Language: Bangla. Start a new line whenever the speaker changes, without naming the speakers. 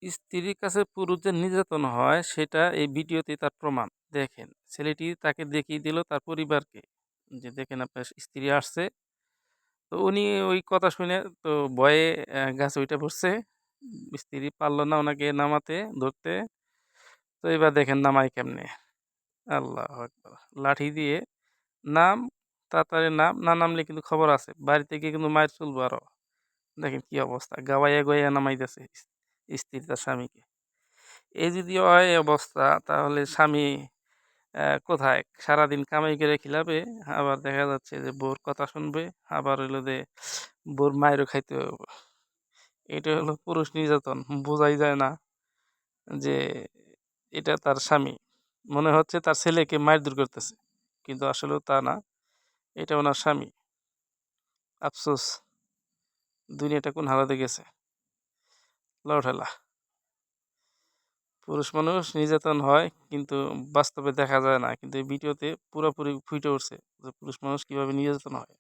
স্ত্রীর কাছে পুরুষ যে নির্যাতন হয় সেটা এই ভিডিওতে তার প্রমাণ। দেখেন, ছেলেটি তাকে দেখিয়ে দিল তার পরিবারকে যে, "দেখেন আপনার স্ত্রী আসছে।" তো উনি ওই কথা শুনে তো ভয়ে গাছে উইঠা পড়ছে। স্ত্রী পারল না ওনাকে নামাতে, ধরতে। তো এবার দেখেন নামায় কেমনে? আল্লাহু আকবার! লাঠি দিয়ে, "নাম, তাড়াতাড়ি নাম।" না নামলে কিন্তু খবর আছে। বাড়িতে গিয়ে কিন্তু মাইর চলবো আরো। দেখেন কি অবস্থা! গাওয়াইয়া গুয়াইয়া নামাইতেছে স্ত্রী তার স্বামীকে। এই যদি হয় এই অবস্থা তাহলে স্বামী কোথায়? সারাদিন কামাই করে খিলাবে, আবার দেখা যাচ্ছে যে বউর কথা শুনবে, আবার হইলো যে বউর মাইরও খাইতে হইব। এটা হলো পুরুষ নির্যাতন। বোঝাই যায় না যে এটা তার স্বামী। মনে হচ্ছে তার ছেলেকে মারধর করতেছে। কিন্তু আসলেও তা না। এটা উনার স্বামী। আফসোস! দুনিয়াটা কোন হালাতে গেছে। লও ঠেলা। পুরুষ মানুষ নির্যাতন হয় কিন্তু বাস্তবে দেখা যায় না। কিন্তু এই ভিডিওতে পুরাপুরি ফুইটে উঠছে যে পুরুষ মানুষ কিভাবে নির্যাতন হয়।